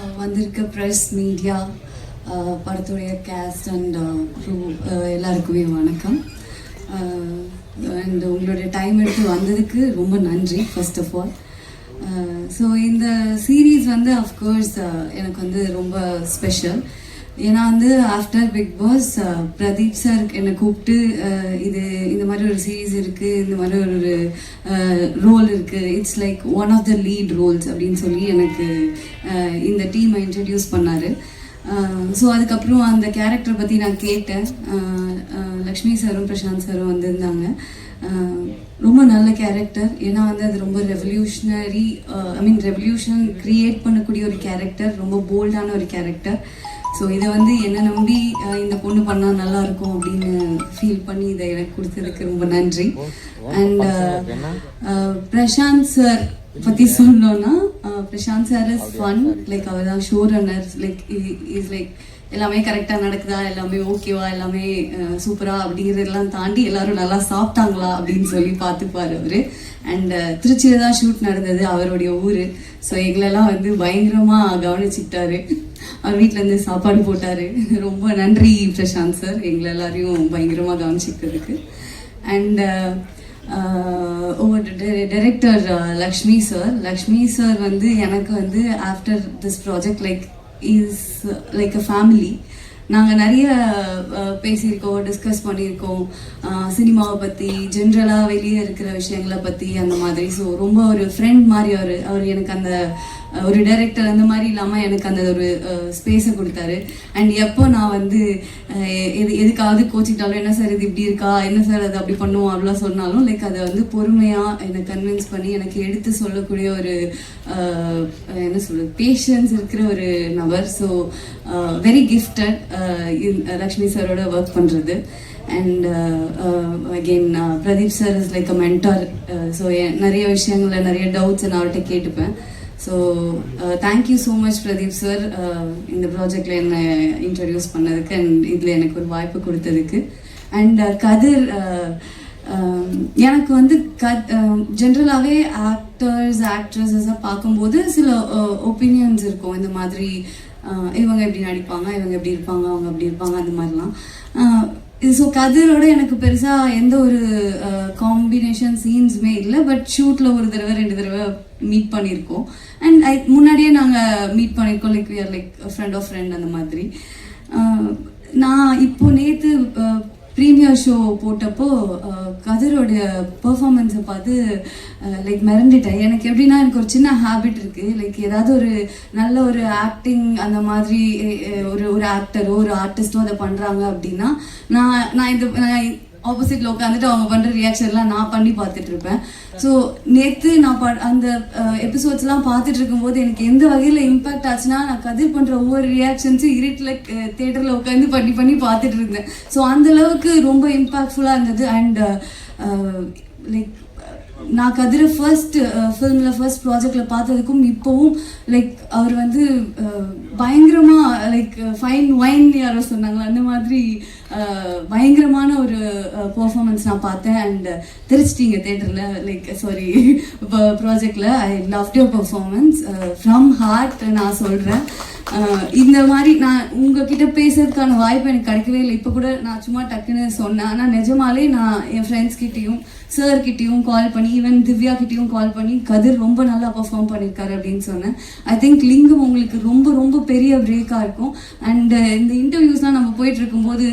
வந்திருக்க press media படத்துடைய cast and crew எல்லாருக்குமே வணக்கம். அண்ட் உங்களுடைய டைம் எடுத்து வந்ததுக்கு ரொம்ப நன்றி ஃபர்ஸ்ட் ஆஃப் ஆல். ஸோ இந்த சீரீஸ் வந்து அஃப்கோர்ஸ் எனக்கு வந்து ரொம்ப ஸ்பெஷல். ஏன்னா வந்து after Bigg Boss Pradeep sir என்னை கூப்பிட்டு இந்த மாதிரி ஒரு சீரீஸ் இருக்குது, இந்த மாதிரி ஒரு ரோல் இருக்குது, it's like one of the lead roles அப்படின்னு சொல்லி எனக்கு இந்த டீமை இன்ட்ரடியூஸ் பண்ணார். ஸோ அதுக்கப்புறம் அந்த கேரக்டரை பற்றி நான் கேட்டேன். லக்ஷ்மி சாரும் பிரசாந்த் சாரும் வந்திருந்தாங்க. ரொம்ப நல்ல கேரக்டர். ஏன்னா வந்து அது ரொம்ப ரெவல்யூஷனரி, ரெவல்யூஷன் க்ரியேட் பண்ணக்கூடிய ஒரு கேரக்டர், ரொம்ப போல்டான ஒரு கேரக்டர். ஸோ இதை வந்து என்னை நம்பி இந்த பொண்ணு பண்ணால் நல்லா இருக்கும் அப்படின்னு ஃபீல் பண்ணி இதை எனக்கு கொடுத்ததுக்கு ரொம்ப நன்றி. அண்ட் பிரசாந்த் சார் பற்றி சொல்லணும்னா, Prashanth sir is fun. Like அவர் தான் ஷோ ரன்னர். லைக் எல்லாமே கரெக்டாக நடக்குதா, எல்லாமே ஓகேவா, எல்லாமே சூப்பரா அப்படிங்கிறதெல்லாம் தாண்டி எல்லாரும் நல்லா சாப்பிட்டாங்களா அப்படின்னு சொல்லி பார்த்துப்பார் அவர். அண்ட் திருச்சியில் தான் ஷூட் நடந்தது, அவருடைய ஊர். ஸோ எங்களெல்லாம் வந்து பயங்கரமாக கவனிச்சுக்கிட்டாரு. அவர் வீட்டிலேருந்து சாப்பாடு போட்டார். ரொம்ப நன்றி பிரசாந்த் சார், எங்களை எல்லாரையும் பயங்கரமாக கவனிச்சுக்கிறதுக்கு. அண்ட் டைரக்டர் லக்ஷ்மி சார் வந்து எனக்கு வந்து after this project is like a family. நாங்கள் நிறைய பேசியிருக்கோம், டிஸ்கஸ் பண்ணியிருக்கோம் சினிமாவை பற்றி, ஜென்ரலாக வெளியே இருக்கிற விஷயங்களை பற்றி அந்த மாதிரி. ஸோ ரொம்ப ஒரு ஃப்ரெண்ட் மாதிரி அவர் எனக்கு அந்த ஒரு டைரக்டர் அந்த மாதிரி இல்லாமல் எனக்கு அந்த ஒரு ஸ்பேஸை கொடுத்தாரு. அண்ட் எப்போ நான் வந்து எதுக்காவது கோச்சிக்கிட்டாலும், என்ன சார் இது இப்படி இருக்கா, என்ன சார் அது அப்படி பண்ணுவோம் அப்படிலாம் சொன்னாலும் லைக் அதை வந்து பொறுமையாக என்னை கன்வின்ஸ் பண்ணி எனக்கு எடுத்து சொல்லக்கூடிய ஒரு என்ன சொல்றது, பேஷன்ஸ் இருக்கிற ஒரு நபர். ஸோ வெரி கிஃப்டட் லக்ஷ்மி சாரோட ஒர்க் பண்ணுறது. And again Pradeep sir is like a mentor. So நிறைய விஷயங்களில் நிறைய டவுட்ஸ் நான் அவர்கிட்ட கேட்டுப்பேன். So thank you so much Pradeep sir, இந்த ப்ராஜெக்டில் என்னை இன்ட்ரடியூஸ் பண்ணதுக்கு அண்ட் இதில் எனக்கு ஒரு வாய்ப்பு கொடுத்ததுக்கு. அண்ட் கதிர், எனக்கு வந்து ஜென்ரலாகவே ஆக்ட்ரஸஸை பார்க்கும்போது சில ஒப்பீனியன்ஸ் இருக்கும். இந்த மாதிரி இவங்க எப்படி நடிப்பாங்க, இவங்க எப்படி இருப்பாங்க, அவங்க அப்படி இருப்பாங்க, அந்த மாதிரிலாம். ஸோ கதிரோட எனக்கு பெருசாக எந்த ஒரு காம்பினேஷன் சீன்ஸுமே இல்லை. பட் ஷூட்டில் ஒரு தடவை 2 தடவை மீட் பண்ணியிருக்கோம். அண்ட் முன்னாடியே நாங்கள் மீட் பண்ணியிருக்கோம். Like we are like friend of friend அந்த மாதிரி. நான் இப்போ நேற்று ப்ரீமியர் ஷோ போட்டப்போ கதிரோடைய பெர்ஃபார்மன்ஸை பார்த்து லைக் மிரண்டுட்டேன். எனக்கு எப்படின்னா, எனக்கு ஒரு சின்ன ஹேபிட் இருக்குது. லைக் ஏதாவது ஒரு நல்ல ஒரு ஆக்டிங் அந்த மாதிரி ஒரு ஆக்டரோ ஒரு ஆர்டிஸ்டோ அதை பண்ணுறாங்க அப்படின்னா நான் ஆப்போசிட்டில் உட்காந்துட்டு அவங்க பண்ணுற ரியாக்ஷன்லாம் நான் பண்ணி பார்த்துட்டு இருப்பேன். ஸோ நேற்று நான் அந்த எபிசோட்ஸ்லாம் பார்த்துட்டு இருக்கும்போது எனக்கு எந்த வகையில் இம்பேக்ட் ஆச்சுன்னா, நான் கதிர் பண்ணுற ஒவ்வொரு ரியாக்ஷன்ஸும் இருட்டில் தேட்டரில் உட்காந்து பண்ணி பார்த்துட்டு இருந்தேன். ஸோ அந்தளவுக்கு ரொம்ப இம்பேக்ட்ஃபுல்லாக இருந்தது. அண்ட் லைக் நான் கதிரை ஃபர்ஸ்ட் ப்ராஜெக்டில் பார்த்ததுக்கும் இப்போவும் லைக் அவர் வந்து பயங்கரமாக லைக் ஃபைன் வைன் யாரோ சொன்னாங்களா, அந்த மாதிரி பயங்கரமான ஒரு பர்ஃபார்மன்ஸ் நான் பார்த்தேன். அண்ட் தெரிச்சிட்டிங்க தேட்டரில், லைக் சாரி ப்ராஜெக்டில். I loved your performance from heart. நான் சொல்கிறேன், இந்த மாதிரி நான் உங்ககிட்ட பேசுறதுக்கான வாய்ப்பு எனக்கு கிடைக்கவே இல்லை. இப்போ கூட நான் சும்மா டக்குன்னு சொன்னேன். ஆனால் நிஜமாலே நான் என் ஃப்ரெண்ட்ஸ்கிட்டையும் சார்கிட்டையும் கால் பண்ணி, ஈவன் திவ்யா கிட்டையும் கால் பண்ணி கதிர் ரொம்ப நல்லா பர்ஃபார்ம் பண்ணியிருக்காரு அப்படின்னு சொன்னேன். ஐ திங்க் லிங்கம் உங்களுக்கு ரொம்ப ரொம்ப பெரிய பிரேக்காக இருக்கும். அண்ட் இந்த இன்டர்வியூஸ்லாம் நம்ம போயிட்டு இருக்கும்போது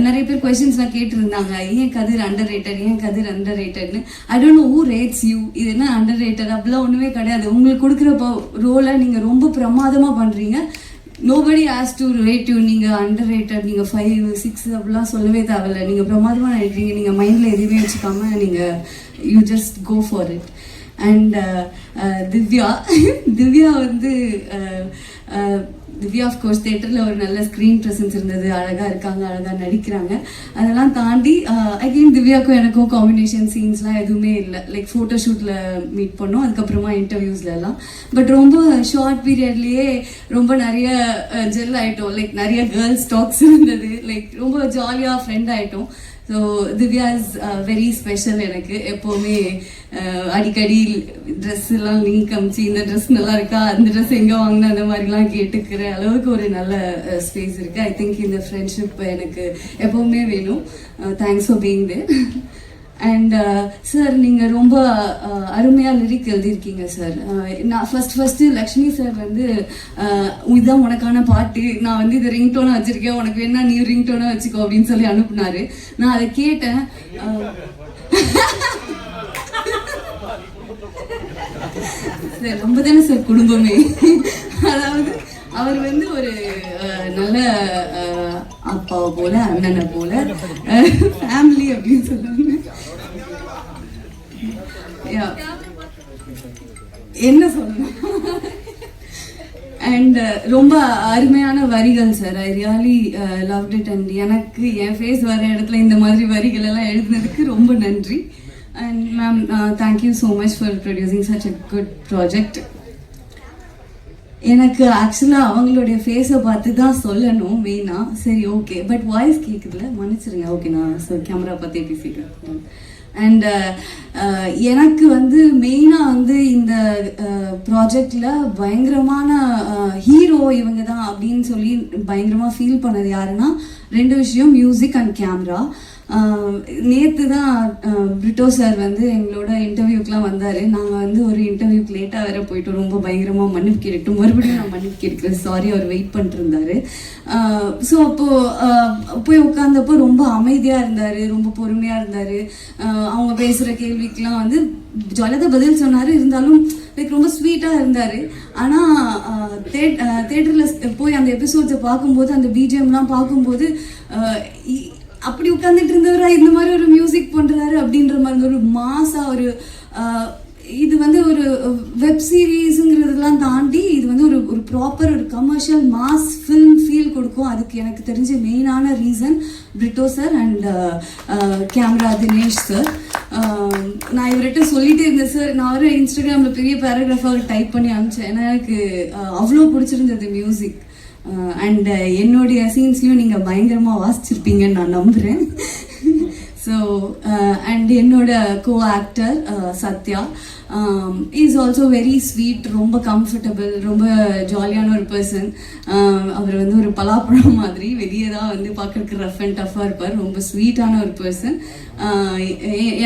நிறைய பேர் கொஸ்டின்ஸ்லாம் கேட்டுருந்தாங்க, ஏன் கதிர் அண்டர் ரேட்டட்னு. I don't know who rates you. இது என்ன அண்டர் ரேட்டட் அப்படிலாம் ஒன்றுமே கிடையாது. உங்களுக்கு கொடுக்குற ரோலை நீங்கள் ரொம்ப பிரமாதமாக பண்ணுறீங்க. Nobody has to rate you. நீங்கள் அண்டர் ரேட்டட், நீங்கள் 5, 6 அப்படிலாம் சொல்லவே தேவையில்லை. நீங்கள் பிரமாதமாக நினைக்கிறீங்க. நீங்கள் மைண்டில் எதுவுமே வச்சுக்காம நீங்கள் you just go for it. And Divya வந்து திவ்யா ஆஃப்கோர்ஸ் தேட்டரில் ஒரு நல்ல ஸ்க்ரீன் ப்ரெசன்ஸ் இருந்தது. அழகாக இருக்காங்க, அழகாக நடிக்கிறாங்க. அதெல்லாம் தாண்டி அகெயின் திவ்யாவுக்கும் எனக்கும் காம்பினேஷன் சீன்ஸ்லாம் எதுவுமே இல்லை. லைக் ஃபோட்டோ ஷூட்டில் மீட் பண்ணோம், அதுக்கப்புறமா இன்டர்வியூஸ்லாம். பட் ரொம்ப ஷார்ட் பீரியட்லேயே ரொம்ப நிறைய ஜெல் ஆகிட்டோம். லைக் நிறைய கேர்ள்ஸ் டாக்ஸ் இருந்தது. லைக் ரொம்ப ஜாலியாக ஃப்ரெண்ட் ஆகிட்டோம். So so Divya is very special எனக்கு. எப்போவுமே அடிக்கடி ட்ரெஸ்ஸெல்லாம் லிங்க் அமிச்சு இந்த ட்ரெஸ் நல்லா இருக்கா, அந்த ட்ரெஸ் எங்கே வாங்கினா அந்த மாதிரிலாம் கேட்டுக்கிற அளவுக்கு ஒரு நல்ல ஸ்பேஸ் இருக்குது. ஐ திங்க் இந்த ஃப்ரெண்ட்ஷிப் எனக்கு எப்போவுமே வேணும். Thanks for being there. And sir நீங்கள் ரொம்ப அருமையாக லிரிக் எழுதியிருக்கீங்க சார். நான் ஃபஸ்ட்டு லக்ஷ்மி சார் வந்து இதுதான் உனக்கான பாட்டு, நான் வந்து இதை ரிங்டோனாக வச்சுருக்கேன், உனக்கு வேணா நீ ரிங்டோனாக வச்சுக்கோ அப்படின்னு சொல்லி அனுப்புனாரு. நான் அதை கேட்டேன். சார் ரொம்ப தானே சார் குடும்பமே. அதாவது அவர் வந்து ஒரு நல்ல அப்பாவை போல, அண்ணனை போல, ஃபேமிலி அப்படின்னு சொல்லுவாங்க. என்ன சொல்லணும். அண்ட் ரொம்ப அருமையான வரிகள் sir. I really loved it. And எனக்கு என் ஃபேஸ் வர இடத்துல இந்த மாதிரி வரிகள் எல்லாம் எழுதுனதுக்கு ரொம்ப நன்றி. And ma'am thank you so much for producing such a good project. எனக்கு ஆக்சுவலாக அவங்களுடைய ஃபேஸை பார்த்து தான் சொல்லணும் மெயினாக. சரி ஓகே, பட் வாய்ஸ் கேட்குதுல மன்னிச்சிருங்க. ஓகே, நான் கேமரா பார்த்தே பேசிக்கிறேன். அண்ட் எனக்கு வந்து மெயினாக வந்து இந்த ப்ராஜெக்டில் பயங்கரமான ஹீரோ இவங்க தான் அப்படின்னு சொல்லி பயங்கரமாக ஃபீல் பண்ணது யாருன்னா 2 விஷயம், மியூசிக் அண்ட் கேமரா. நேற்று தான் பிரிட்டோ சார் வந்து எங்களோட இன்டர்வியூக்கெலாம் வந்தார். நாங்கள் வந்து ஒரு இன்டர்வியூக்கு லேட்டாக வேற போயிட்டு ரொம்ப பயங்கரமாக மன்னிப்பு கேட்டுட்டு மறுபடியும் நான் மன்னிப்பு கேட்குறேன், சாரி, அவர் வெயிட் பண்ணிட்டு இருந்தார். ஸோ அப்போது போய் உட்காந்தப்போ ரொம்ப அமைதியாக இருந்தார், ரொம்ப பொறுமையாக இருந்தார். அவங்க பேசுகிற கேள்விக்கெலாம் வந்து ஜாலியாக பதில் சொன்னார். இருந்தாலும் லைக் ரொம்ப ஸ்வீட்டாக இருந்தார். ஆனால் தேட்டரில் போய் அந்த எபிசோட்ஸை பார்க்கும்போது, அந்த பிஜிஎம்லாம் பார்க்கும்போது அப்படி உட்காந்துட்டு இருந்தவரா இந்த மாதிரி ஒரு மியூசிக் பண்ணுறாரு அப்படின்ற மாதிரி ஒரு மாசா ஒரு இது வந்து ஒரு வெப் சீரீஸுங்கிறதுலாம் தாண்டி இது வந்து ஒரு ப்ராப்பர் ஒரு கமர்ஷியல் மாஸ் ஃபில்ம் ஃபீல் கொடுக்கும். அதுக்கு எனக்கு தெரிஞ்ச மெயினான reason Brito sir and camera Dinesh sir. நான் இவர்கிட்ட சொல்லிட்டே இருந்தேன் சார். நான் ஒரு இன்ஸ்டாகிராமில் பெரிய பேராகிராஃபாக டைப் பண்ணி அனுப்பிச்சேன். ஏன்னா எனக்கு அவ்வளோ பிடிச்சிருந்தது மியூசிக். அண்ட் என்னுடைய சீன்ஸ்லையும் நீங்கள் பயங்கரமாக வாசிச்சிருப்பீங்கன்னு நான் நம்புகிறேன். ஸோ அண்ட் என்னோட கோ actor Sathya is also very sweet, ரொம்ப கம்ஃபர்டபுள், ரொம்ப ஜாலியான ஒரு பர்சன். அவர் வந்து ஒரு பலாப்பழம் மாதிரி, வெளியே தான் வந்து பார்க்கறதுக்கு ரஃப் அண்ட் டஃப்பாக இருப்பார். ரொம்ப ஸ்வீட்டான ஒரு பர்சன்.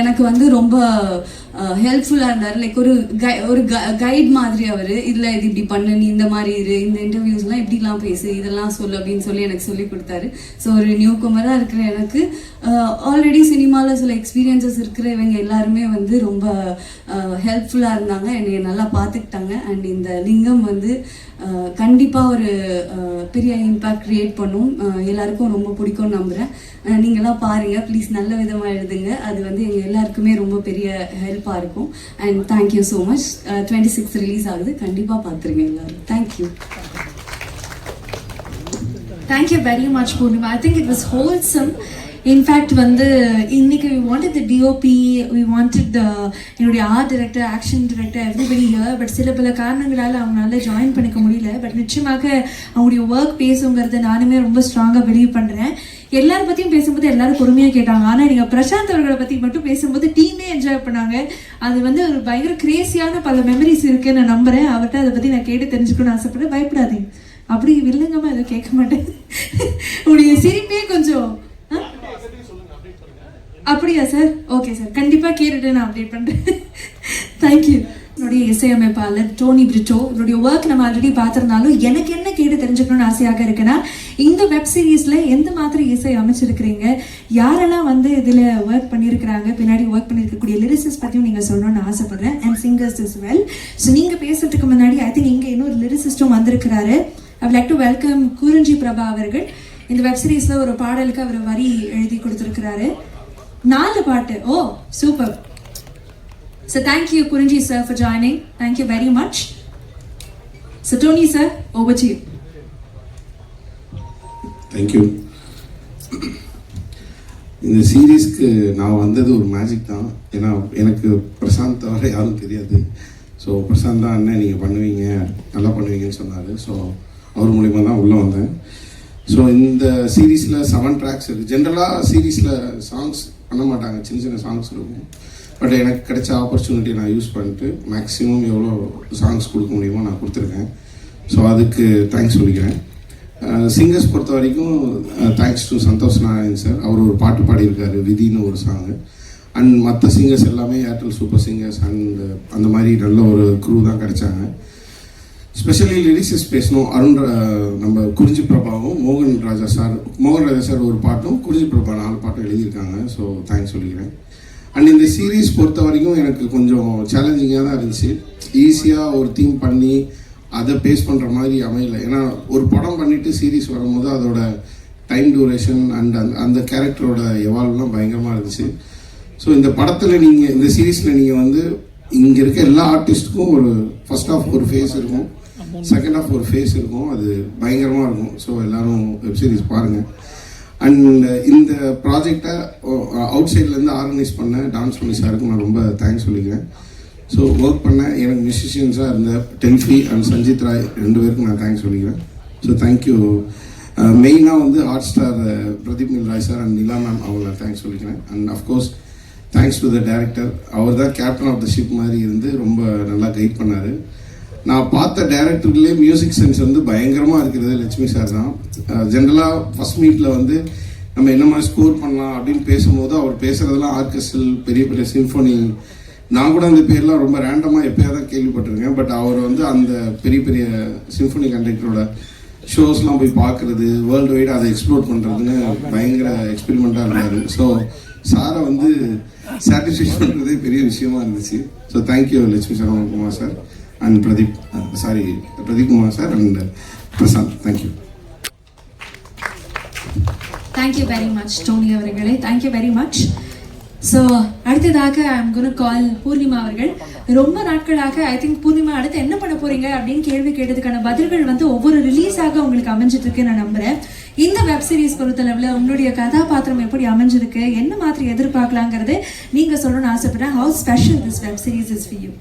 எனக்கு வந்து ரொம்ப ஹெல்ப்ஃபுல்லாக இருந்தார். லைக் ஒரு கைட் மாதிரி அவர். இதில் இது இப்படி பண்ணு, நீ இந்த மாதிரி இரு, இந்த இன்டர்வியூஸ்லாம் இப்படிலாம் பேசு, இதெல்லாம் சொல்லு அப்படின்னு சொல்லி எனக்கு சொல்லி கொடுத்தாரு. ஸோ ஒரு நியூ கமராக இருக்கிற எனக்கு ஆல்ரெடி சினிமாவில் சில எக்ஸ்பீரியன்சஸ் இருக்கிற இவங்க எல்லாருமே வந்து ரொம்ப ஹெல்ப்ஃபுல்லாக இருந்தாங்க, என்னை நல்லா பார்த்துக்கிட்டாங்க. அண்ட் இந்த லிங்கம் வந்து கண்டிப்பாக ஒரு பெரிய இம்பேக்ட் க்ரியேட் பண்ணும். எல்லாருக்கும் ரொம்ப பிடிக்கும்னு நம்புகிறேன். நீங்களாம் பாருங்கள் ப்ளீஸ், நல்ல விதமாக எழுதுங்க. அது வந்து எங்கள் எல்லாருக்குமே ரொம்ப பெரிய ஹெல்ப்பாக இருக்கும். And thank you so much. 26 release ஆகுது, கண்டிப்பாக பார்த்துருங்க எல்லாரும். Thank you. Thank you very much, Purnima. I think it was wholesome. In fact, வந்து இன்னைக்கு we wanted the DOP, we wanted the என்னுடைய art director, action director, everybody here. But சில பல காரணங்களால் அவங்களால ஜாயின் பண்ணிக்க முடியல. பட் நிச்சயமாக அவங்களுடைய ஒர்க் பேசுங்கிறத நானுமே ரொம்ப ஸ்ட்ராங்காக பிலீவ் பண்ணுறேன். எல்லாரும் பற்றியும் பேசும்போது எல்லாரும் பொறுமையாக கேட்டாங்க. ஆனால் நீங்கள் பிரசாந்த் அவர்களை பற்றி மட்டும் பேசும்போது டீமே என்ஜாய் பண்ணாங்க. அது வந்து ஒரு பயங்கர கிரேசியான பல மெமரிஸ் இருக்குன்னு நான் நம்புகிறேன். அவர்கிட்ட அதை பற்றி நான் கேட்டு தெரிஞ்சுக்கணும்னு ஆசைப்படுறேன். பயப்படாதீங்க, அப்படி வில்லங்கமாக எதுவும் கேட்க மாட்டேன். உடைய சிரிப்பே கொஞ்சம் அப்படியா சார்? ஓகே சார், கண்டிப்பாக கேட்டுட்டு நான் அப்டேட் பண்ணுறேன். தேங்க்யூ. என்னுடைய இசையமைப்பாளர் டோனி பிரிட்டோ, என்னுடைய ஒர்க் நம்ம ஆல்ரெடி பார்த்துருந்தாலும் எனக்கு என்ன கேட்டு தெரிஞ்சுக்கணும்னு ஆசையாக இருக்குன்னா, இந்த வெப் சீரீஸில் எந்த மாதிரி இசை அமைச்சிருக்கிறீங்க, யாரெல்லாம் வந்து இதில் ஒர்க் பண்ணியிருக்கிறாங்க, பின்னாடி ஒர்க் பண்ணியிருக்கக்கூடிய லிரிசிஸ்ட் பற்றியும் நீங்கள் சொல்லணும்னு ஆசைப்படுறேன். And singers is well. So நீங்கள் பேசுறதுக்கு முன்னாடி ஐ திங்க் இங்கே இன்னொரு லிரிசிஸ்டும் வந்திருக்கிறாரு. ஐ லைக் டு வெல்கம் குறிஞ்சி பிரபா அவர்கள். இந்த வெப் சீரீஸில் ஒரு பாடலுக்கு அவர் வரி எழுதி கொடுத்துருக்கிறாரு. 4 பாட்டு. ஓ super. So thank you Kurinji sir for joining. Thank you very much. So Tony sir, over to you. Thank you. இந்த சீரீஸ்க்கு நான் வந்தது ஒரு மேஜிக் தான். ஏன்னா எனக்கு பிரசாந்த் தவிர யாரும் தெரியாது. ஸோ பிரசாந்த் தான் அண்ணன் நீங்கள் பண்ணுவீங்க, நல்லா பண்ணுவீங்கன்னு சொன்னார். ஸோ அவர் மூலிமா தான் உள்ளே வந்தேன். ஸோ இந்த சீரீஸில் 7 ட்ராக்ஸ் இருக்குது. ஜென்ரலாக சீரீஸில் சாங்ஸ் பண்ண மாட்டாங்க, சின்ன சின்ன சாங்ஸ் இருக்கும். பட் எனக்கு கிடைச்ச ஆப்பர்ச்சுனிட்டியை நான் யூஸ் பண்ணிட்டு மேக்ஸிமம் எவ்வளோ சாங்ஸ் கொடுக்க முடியுமோ நான் கொடுத்துருக்கேன். ஸோ அதுக்கு தேங்க்ஸ் சொல்லிக்கிறேன். சிங்கர்ஸ் பொறுத்த வரைக்கும் thanks to Santhosh Narayan sir. அவர் ஒரு பாட்டு பாடியிருக்காரு, விதின்னு ஒரு சாங்கு. அண்ட் மற்ற சிங்கர்ஸ் எல்லாமே ஏர்டெல் சூப்பர் சிங்கர்ஸ் அண்ட் அந்த மாதிரி நல்ல ஒரு க்ரூ தான் கிடைச்சாங்க. ஸ்பெஷலி லிரிக்ஸிஸ்ட் பேசணும். நம்ம குறிஞ்சி பிரபாவும் மோகன் ராஜா சார் ஒரு பாட்டும், குறிஞ்சி பிரபா 4 பாட்டும் எழுதியிருக்காங்க. ஸோ தேங்க்ஸ் சொல்லிக்கிறேன். அண்ட் இந்த சீரீஸ் பொறுத்த வரைக்கும் எனக்கு கொஞ்சம் சேலஞ்சிங்காக தான் இருந்துச்சு. ஈஸியாக ஒரு தீம் பண்ணி அதை பேஸ் பண்ணுற மாதிரி அமையலை. ஏன்னா ஒரு படம் பண்ணிவிட்டு சீரீஸ் வரும்போது அதோட டைம் டியூரேஷன் அண்ட் அந்த கேரக்டரோட எவால்வ்லாம் பயங்கரமாக இருந்துச்சு. ஸோ இந்த படத்தில் நீங்கள் இந்த சீரீஸில் நீங்கள் வந்து இங்கே இருக்க எல்லா ஆர்டிஸ்ட்டுக்கும் ஒரு ஃபர்ஸ்ட் ஆஃப் ஒரு ஃபேஸ் இருக்கும், செகண்ட் ஆஃப் ஒரு ஃபேஸ் இருக்கும். அது பயங்கரமாக இருக்கும். ஸோ எல்லோரும் வெப்சீரிஸ் பாருங்கள். அண்ட் இந்த ப்ராஜெக்டை அவுட் சைட்லேருந்து ஆர்கனைஸ் பண்ண டான்ஸ் பண்ணி சாருக்கு நான் ரொம்ப தேங்க்ஸ் சொல்லிக்கிறேன். ஸோ ஒர்க் பண்ண எனக்கு மியூசிஷியன்ஸாக இருந்த டெல்ஃபி அண்ட் சஞ்சித் ராய் 2 பேருக்கும் நான் தேங்க்ஸ் சொல்லிக்கிறேன். So thank you. மெயினாக வந்து hot star Pradeep Milroy sir and Nila ma'am அவங்கள தேங்க்ஸ் சொல்லிக்கிறேன். And of course thanks to the director. அவர் தான் கேப்டன் ஆஃப் த ஷிப் மாதிரி இருந்து ரொம்ப நல்லா கைட் பண்ணார். நான் பார்த்த டைரக்டர்லேயே மியூசிக் சென்ஸ் வந்து பயங்கரமாக இருக்கிறது லட்சுமி சார் தான். ஜென்ரலாக ஃபஸ்ட் மீட்டில் வந்து நம்ம என்ன மாதிரி ஸ்கோர் பண்ணலாம் அப்படின்னு பேசும்போது அவர் பேசுகிறதெல்லாம் ஆர்கெஸ்ட்ரல், பெரிய பெரிய சிம்ஃபோனி. நான் கூட அந்த பேர்லாம் ரொம்ப ரேண்டமாக எப்போயாவது தான் கேள்விப்பட்டிருக்கேன். பட் அவர் வந்து அந்த பெரிய பெரிய சிம்ஃபோனி கண்டக்டரோட ஷோஸ்லாம் போய் பார்க்குறது, வேர்ல்டு வைடு அதை எக்ஸ்ப்ளோர் பண்ணுறதுன்னு பயங்கர எக்ஸ்பெரிமெண்ட்டாக இருந்தார். ஸோ சாரை வந்து சாட்டிஸ்ஃபேக்ஷன் பண்ணுறதே பெரிய விஷயமா இருந்துச்சு. So thank you Lakshmi Saravanakumar sir and Pradeep Kumar sir and Prashanth. Thank you. Thank you very much Tony அவர்களே, தேங்க்யூ வெரி மச். ஸோ அடுத்ததாக ஐம் கோன் கால் பூர்ணிமா அவர்கள். ரொம்ப நாட்களாக ஐ திங்க் பூர்ணிமா அடுத்து என்ன பண்ண போறீங்க அப்படின்னு கேள்வி கேட்டதுக்கான பதில்கள் வந்து ஒவ்வொரு ரிலீஸாக உங்களுக்கு அமைஞ்சிட்டு இருக்கு நான் நம்புறேன். இந்த வெப் சீரிஸ் பொறுத்தளவில் உங்களுடைய கதாபாத்திரம் எப்படி அமைஞ்சிருக்கு, என்ன மாதிரி எதிர்பார்க்கலாங்கிறது நீங்க சொல்லணும்னு ஆசைப்படுறேன். How special this web series is for you?